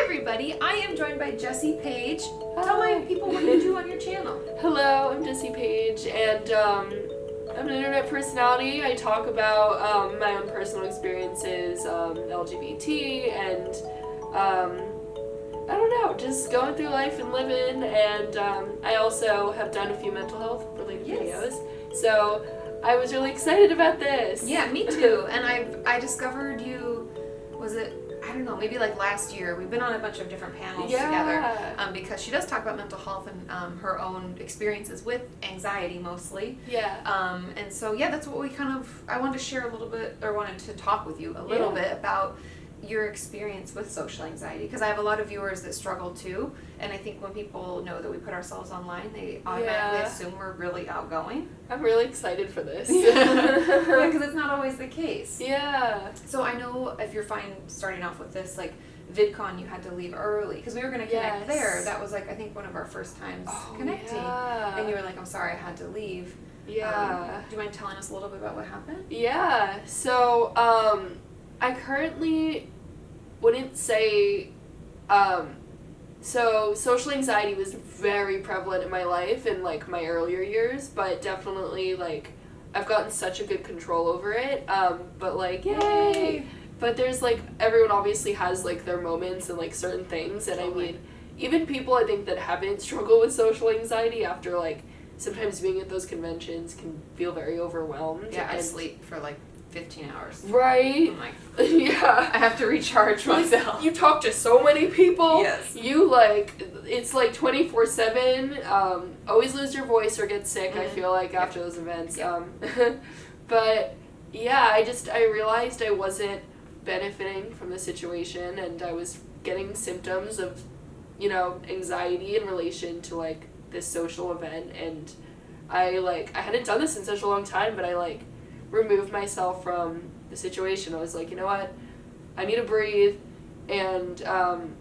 everybody, I am joined by Jessie Paege. Tell my people what you do on your channel. Hello, I'm Jessie Paege, and I'm an internet personality. I talk about my own personal experiences, LGBT, and I don't know, just going through life and living, and I also have done a few mental health related videos, so I was really excited about this. Yeah, me too. And I discovered you, was it, I don't know, maybe like last year. We've been on a bunch of different panels together because she does talk about mental health and her own experiences with anxiety mostly. Yeah. And so, yeah, that's what I wanted to share a little bit, or wanted to talk with you a little bit about your experience with social anxiety, because I have a lot of viewers that struggle too, and I think when people know that we put ourselves online, they automatically assume we're really outgoing. I'm really excited for this. Yeah, because it's not always the case. Yeah. So I know if you're fine starting off with this, like VidCon, you had to leave early because we were going to connect there. That was like, I think, one of our first times connecting, and you were like, I'm sorry, I had to leave. Yeah. Do you mind telling us a little bit about what happened? Yeah. So I currently wouldn't say, so social anxiety was very prevalent in my life in like my earlier years, but definitely like I've gotten such a good control over it, but like, yay! But there's like, everyone obviously has like their moments and like certain things, and I mean, even people I think that haven't struggled with social anxiety after like sometimes being at those conventions can feel very overwhelmed. Yeah, I sleep for like 15 hours. Right? I'm like, yeah. I have to recharge myself. You talk to so many people. Yes. You like, it's like 24/7. Always lose your voice or get sick, I feel like, after those events. But yeah, I realized I wasn't benefiting from the situation, and I was getting symptoms of, anxiety in relation to like this social event, and I hadn't done this in such a long time, but I removed myself from the situation. I was like, you know what, I need to breathe, and I'm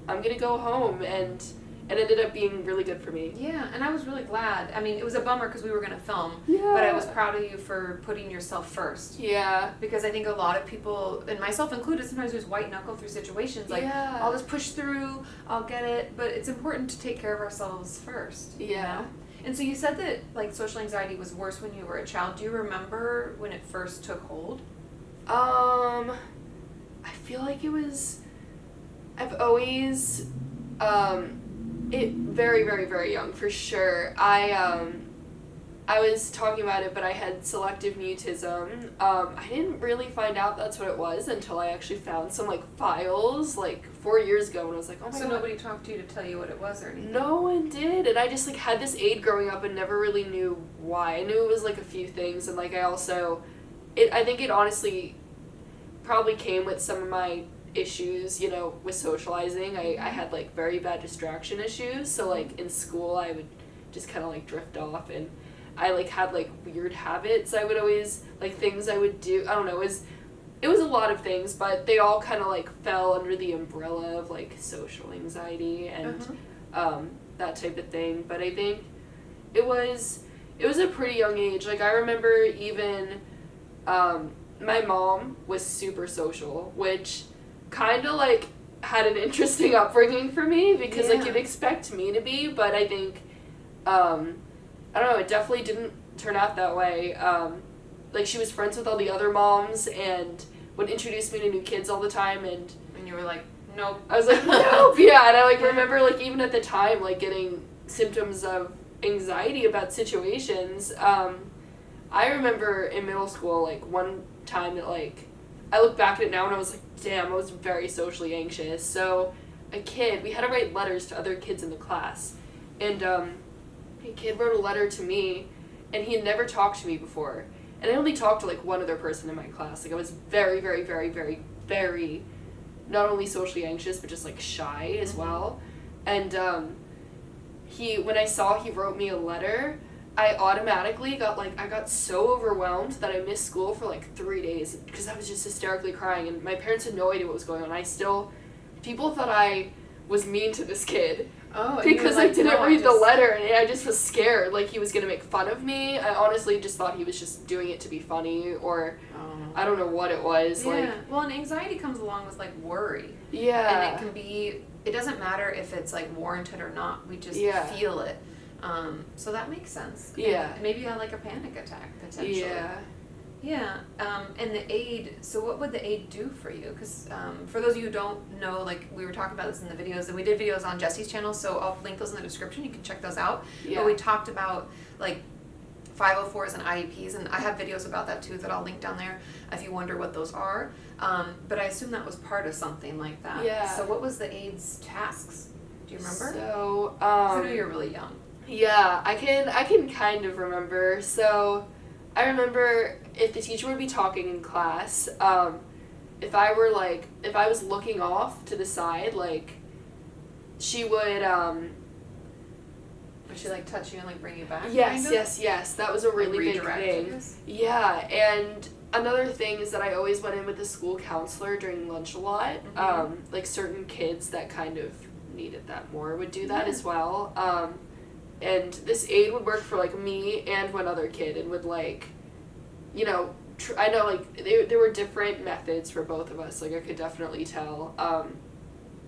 gonna go home, and it ended up being really good for me. Yeah, and I was really glad. I mean, it was a bummer because we were going to film, but I was proud of you for putting yourself first. Yeah. Because I think a lot of people, and myself included, sometimes just white knuckle through situations, like, I'll just push through, I'll get it, but it's important to take care of ourselves first. Yeah. You know? And so you said that like social anxiety was worse when you were a child. Do you remember when it first took hold? I feel like I've always, it very, very, very young, for sure. I was talking about it, but I had selective mutism. I didn't really find out that's what it was until I actually found some files 4 years ago, and I was like, oh my god. So nobody talked to you to tell you what it was or anything? No one did, and I just had this aid growing up and never really knew why. I knew it was a few things, and I think it honestly probably came with some of my issues, with socializing. I had very bad distraction issues, so in school I would just kind of drift off, and I had weird habits. I would always things I would do. I don't know. It was a lot of things, but they all kind of fell under the umbrella of social anxiety and that type of thing. But I think it was a pretty young age. I remember even my mom was super social, which kind of had an interesting upbringing for me, because you'd expect me to be, but I think I don't know, it definitely didn't turn out that way. She was friends with all the other moms and would introduce me to new kids all the time, and you were like, nope. I was like, nope. Yeah, and I remember even at the time getting symptoms of anxiety about situations. I remember in middle school one time that I look back at it now and I was like, damn, I was very socially anxious. So we had to write letters to other kids in the class, and a kid wrote a letter to me, and he had never talked to me before, and I only talked to one other person in my class. I was very, very, very, very, very not only socially anxious but just shy as well. And when I saw he wrote me a letter, I automatically got so overwhelmed that I missed school for 3 days because I was just hysterically crying, and my parents had no idea what was going on. People thought I was mean to this kid. Oh, because I didn't read the letter, and I just was scared he was going to make fun of me. I honestly just thought he was just doing it to be funny, or I don't know what it was. Yeah. Well, and anxiety comes along with worry. Yeah. And it can be it doesn't matter if it's like warranted or not. We just feel it. So that makes sense. Yeah. And maybe you had like a panic attack potentially. Yeah. Yeah. And the aid, so what would the aid do for you? Because for those of you who don't know, like we were talking about this in the videos, and we did videos on Jessie's channel, so I'll link those in the description. You can check those out. Yeah. But we talked about like 504s and IEPs, and I have videos about that too that I'll link down there if you wonder what those are. But I assume that was part of something like that. Yeah. So what was the aid's tasks? Do you remember? So, I know you're really young. Yeah, I can kind of remember. So, I remember if the teacher would be talking in class, if I was looking off to the side, like, she would, Would she like touch you and like bring you back? Yes, kind of? yes. That was a really big Redirect thing. you? Yeah, and another thing is that I always went in with the school counselor during lunch a lot. Mhm. Like certain kids that kind of needed that more would do that Yeah. as well. And this aid would work for like me and one other kid, and would like, you know, I know like there were different methods for both of us. Like I could definitely tell.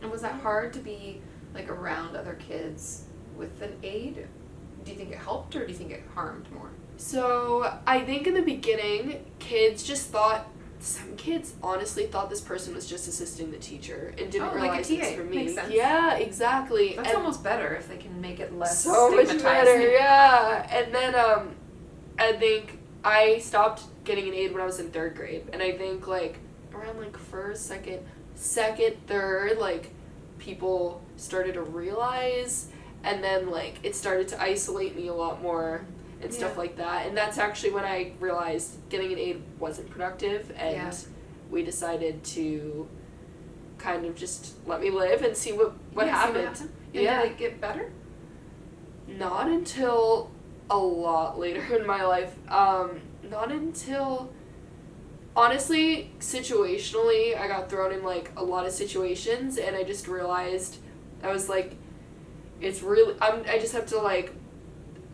And was that hard to be like around other kids with an aid? Do you think it helped or do you think it harmed more? So I think in the beginning, some kids honestly thought this person was just assisting the teacher and didn't like a realize it was TA. for me. Makes sense. Yeah, exactly. That's and almost better if they can make it less so much stigmatizing. better, yeah. And then I think I stopped getting an aid when I was in 3rd grade, and I think like around like first, second, third, like people started to realize, and then like it started to isolate me a lot more and stuff like that. And that's actually when I realized getting an aid wasn't productive, and we decided to kind of just let me live and see what happened. And Yeah. did it get better? Not until a lot later in my life. Not until, honestly, situationally, I got thrown in like a lot of situations, and I just realized, I was like, it's really, I just have to like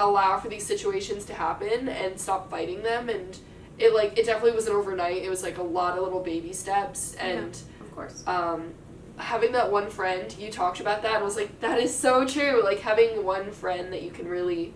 allow for these situations to happen and stop fighting them. And it definitely wasn't overnight. It was like a lot of little baby steps. And of course. having that one friend, you talked about that, and I was like, that is so true. Like having one friend that you can really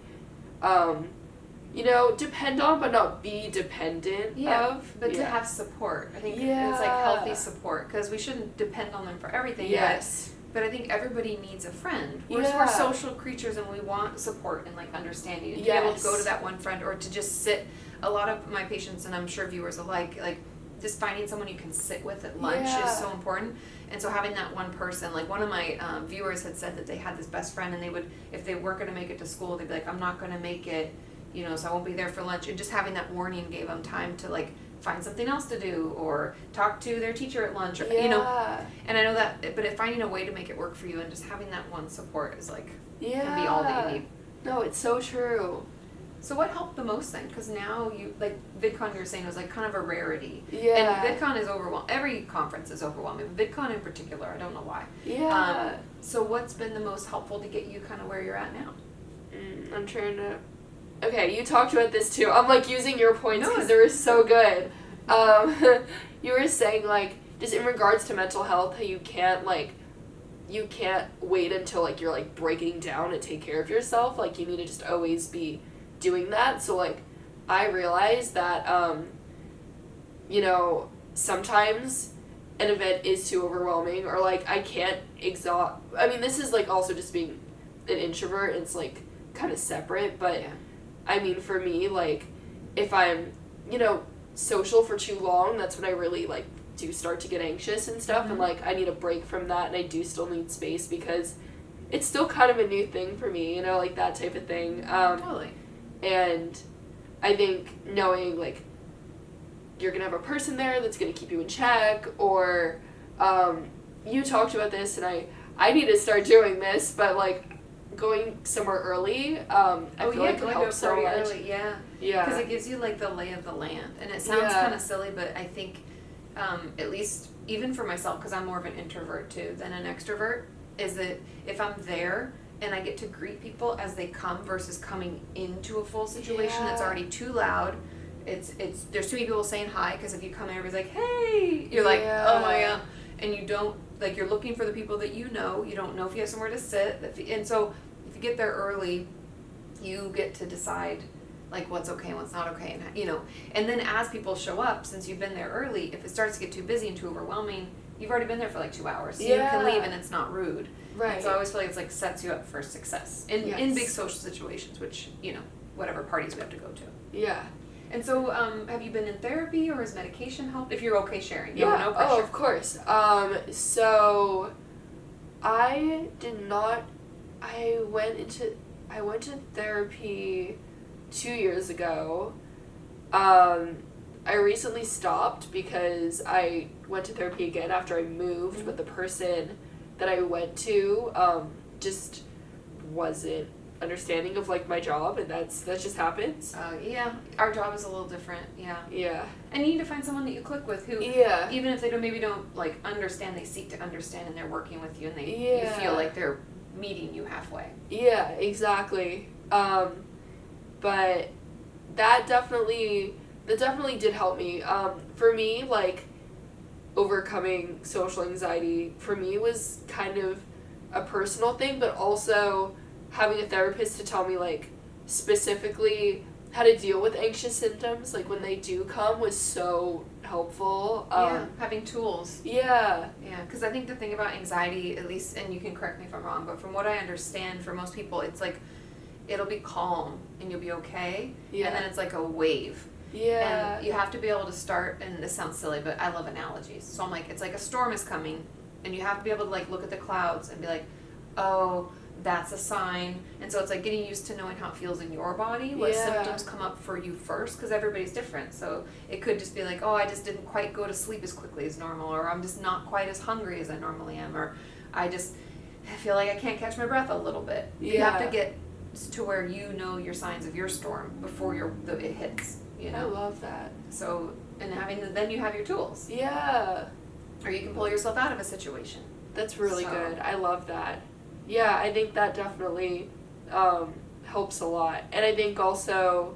depend on but not be dependent of. But to have support. I think it's like healthy support, because we shouldn't depend on them for everything. Yes. But I think everybody needs a friend. We're social creatures, and we want support and like understanding. And to be able to go to that one friend, or to just sit. A lot of my patients, and I'm sure viewers alike, like just finding someone you can sit with at lunch is so important. And so having that one person, like one of my viewers had said that they had this best friend, and they would, if they weren't going to make it to school, they'd be like, I'm not going to make it, so I won't be there for lunch. And just having that warning gave them time to like find something else to do, or talk to their teacher at lunch, or, and I know that, but finding a way to make it work for you, and just having that one support is like, can be all that you need. No, it's so true. So what helped the most then? Because now like VidCon, you were saying, was like kind of a rarity. Yeah. And VidCon is overwhelming. Every conference is overwhelming, but VidCon in particular, I don't know why. Yeah. So what's been the most helpful to get you kind of where you're at now? I'm trying to... Okay, you talked about this too. I'm like using your points because No, they were so good. You were saying like, just in regards to mental health, how you can't wait until like you're like breaking down to take care of yourself. Like you need to just always be doing that. So like I realized that sometimes an event is too overwhelming, or like I can't this is like also just being an introvert. It's like kind of separate, but I mean for me, like if I'm social for too long, that's when I really like do start to get anxious and stuff. And like I need a break from that, and I do still need space, because it's still kind of a new thing for me, like that type of thing. Totally. And I think knowing like you're gonna have a person there that's gonna keep you in check, or you talked about this, and I need to start doing this, but like going somewhere early, I feel like it helps so much. Early, yeah. Because it gives you like the lay of the land, and it sounds kind of silly, but I think at least even for myself, because I'm more of an introvert too than an extrovert, is that if I'm there and I get to greet people as they come versus coming into a full situation that's already too loud. It's there's too many people saying hi, because if you come in, everybody's like, hey, you're like, oh my god, and you don't like you're looking for the people that you don't know if you have somewhere to sit, and so if you get there early, you get to decide like what's okay and what's not okay, and and then as people show up, since you've been there early, if it starts to get too busy and too overwhelming, you've already been there for like 2 hours, so you can leave and it's not rude. Right. And so I always feel like it's like sets you up for success in big social situations, which whatever parties we have to go to. Yeah. And so, have you been in therapy, or has medication helped? If you're okay sharing, yeah. No pressure. Oh, of course. So I did not. I went to therapy 2 years ago. I recently stopped because I went to therapy again after I moved, but the person that I went to just wasn't understanding of like my job, and that just happens. Yeah, our job is a little different. Yeah. And you need to find someone that you click with, who even if they don't like understand, they seek to understand, and they're working with you, and you feel like they're meeting you halfway. Yeah, exactly. But that definitely did help me. For me, like, overcoming social anxiety for me was kind of a personal thing, but also having a therapist to tell me, like, specifically how to deal with anxious symptoms, like, when they do come, was so helpful. Having tools. Yeah, because I think the thing about anxiety, at least, and you can correct me if I'm wrong, but from what I understand, for most people, it's like, it'll be calm, and you'll be okay, and then it's like a wave. Yeah. And you have to be able to start, and this sounds silly, but I love analogies. So I'm like, it's like a storm is coming, and you have to be able to like look at the clouds and be like, oh, that's a sign. And so it's like getting used to knowing how it feels in your body, what symptoms come up for you first, because everybody's different. So it could just be like, oh, I just didn't quite go to sleep as quickly as normal, or I'm just not quite as hungry as I normally am, or I feel like I can't catch my breath a little bit. You have to get to where you know your signs of your storm before it hits. I love that. So, and then you have your tools. Yeah. Or you can pull yourself out of a situation. That's really good. I love that. Yeah, I think that definitely helps a lot. And I think also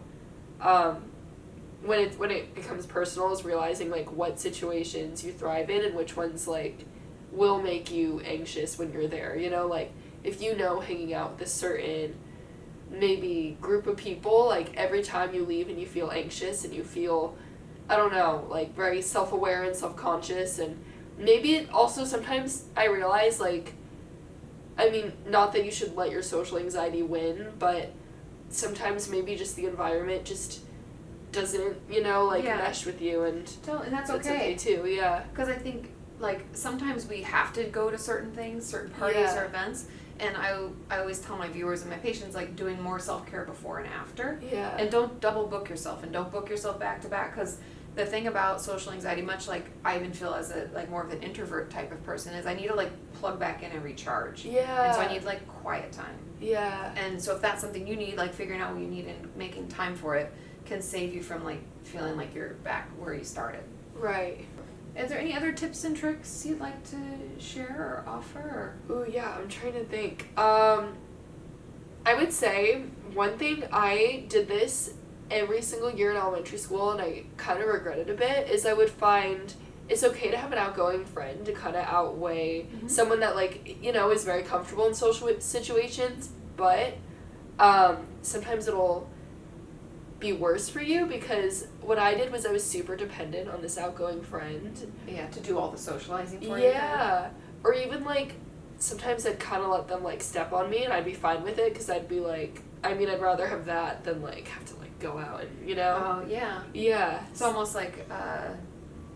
when it becomes personal is realizing like what situations you thrive in and which ones like will make you anxious when you're there. Like if hanging out with a certain maybe group of people, like every time you leave and you feel anxious and you feel, I don't know, like very self-aware and self-conscious, and maybe it also sometimes I realize like, I mean, not that you should let your social anxiety win, but sometimes maybe just the environment just doesn't, mesh with you, and that's okay too, because I think like sometimes we have to go to certain things, certain parties or events. And I always tell my viewers and my patients, like, doing more self-care before and after. Yeah. And don't double book yourself, and don't book yourself back to back, because the thing about social anxiety, much like I even feel as a like more of an introvert type of person, is I need to like plug back in and recharge. Yeah. And so I need like quiet time. Yeah. And so if that's something you need, like figuring out what you need and making time for it can save you from like feeling like you're back where you started. Right. Is there any other tips and tricks you'd like to share or offer? Ooh, yeah, I'm trying to think. I would say one thing, I did this every single year in elementary school, and I kind of regret it a bit, is I would find it's okay to have an outgoing friend to kind of outweigh someone that, like, is very comfortable in social situations, but sometimes it'll be worse for you, because what I did was I was super dependent on this outgoing friend. Yeah, to do all the socializing for you. Yeah. Or even, like, sometimes I'd kind of let them, like, step on me, and I'd be fine with it, because I'd be like, I mean, I'd rather have that than, like, have to, like, go out and, Oh, yeah. Yeah. It's almost like,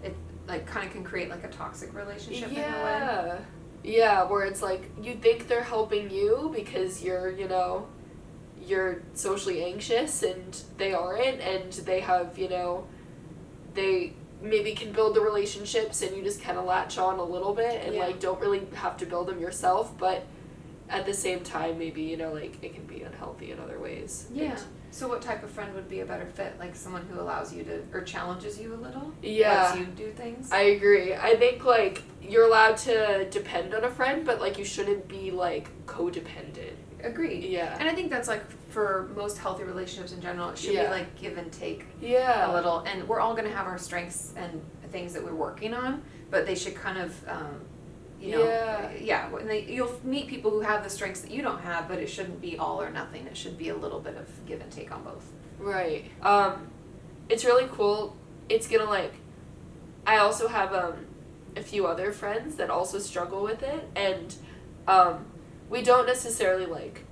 it, like, kind of can create, like, a toxic relationship in a way. Yeah. Yeah, where it's, like, you think they're helping you because you're socially anxious, and they aren't, and they have, they maybe can build the relationships, and you just kind of latch on a little bit, and like don't really have to build them yourself, but at the same time maybe like it can be unhealthy in other ways. Yeah. So what type of friend would be a better fit? Like someone who allows you to, or challenges you a little? Yeah. Lets you do things? I agree. I think like you're allowed to depend on a friend, but like you shouldn't be like codependent. Agreed. Yeah. And I think that's like for most healthy relationships in general, it should be like give and take a little. And we're all going to have our strengths and things that we're working on, but they should kind of you know, Yeah. when you'll meet people who have the strengths that you don't have, but it shouldn't be all or nothing. It should be a little bit of give and take on both. Right. It's really cool. It's gonna like, I also have a few other friends that also struggle with it, and we don't necessarily like,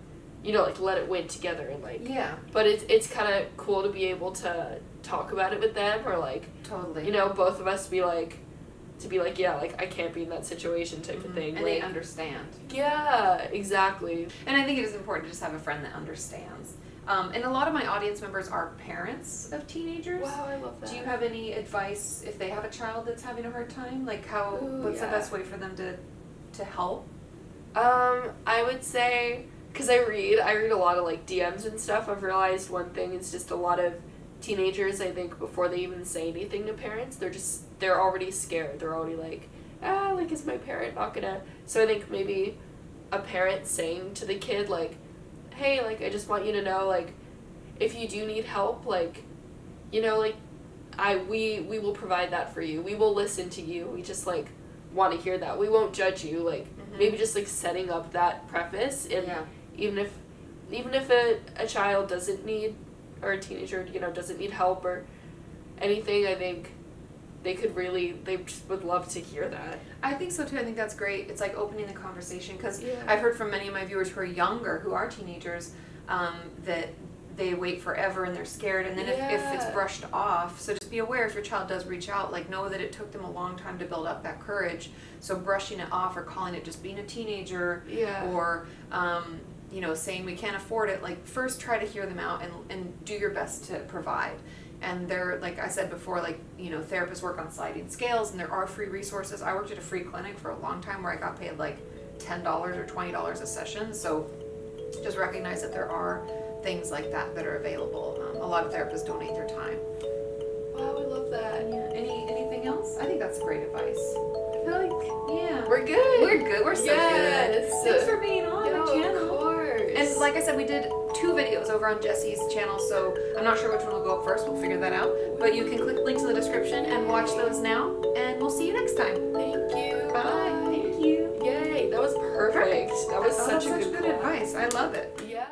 you know, like let it win together and like. Yeah. But it's kind of cool to be able to talk about it with them, or like. Totally. You know, both of us be like, yeah, like I can't be in that situation type of thing. And like, they understand. Yeah, exactly. And I think it is important to just have a friend that understands. And a lot of my audience members are parents of teenagers. Wow, I love that. Do you have any advice if they have a child that's having a hard time? Like what's the best way for them to help? I would say, because I read a lot of like DMs and stuff. I've realized one thing is just a lot of teenagers, I think, before they even say anything to parents, they're already scared. They're already like, like, is my parent not gonna? So I think maybe a parent saying to the kid, like, hey, like, I just want you to know, like, if you do need help, like, you know, like, we will provide that for you. We will listen to you. We just, like, want to hear that. We won't judge you. Like, maybe just, like, setting up that preface. And even if a child doesn't need, or a teenager, you know, doesn't need help or anything, I think they just would love to hear that. I think so too. I think that's great. It's like opening the conversation, because I've heard from many of my viewers who are younger, who are teenagers, that they wait forever and they're scared, and then if it's brushed off, so just be aware if your child does reach out, like know that it took them a long time to build up that courage. So brushing it off or calling it just being a teenager, or you know, saying we can't afford it, like first try to hear them out and do your best to provide. And they're, like I said before, like, you know, therapists work on sliding scales, and there are free resources. I worked at a free clinic for a long time where I got paid like $10 or $20 a session. So just recognize that there are things like that are available. A lot of therapists donate their time. Wow, I love that. Yeah. Anything else? I think that's great advice. I feel like we're good. We're so good. Thanks for being on the channel. Of course. And like I said, we did 2 videos over on Jessie's channel, so I'm not sure which one will go up first. We'll figure that out. But you can click links in the description and watch those now. And we'll see you next time. Thank you. Bye. Thank you. Yay, that was perfect. That was such a good advice. I love it. Yeah.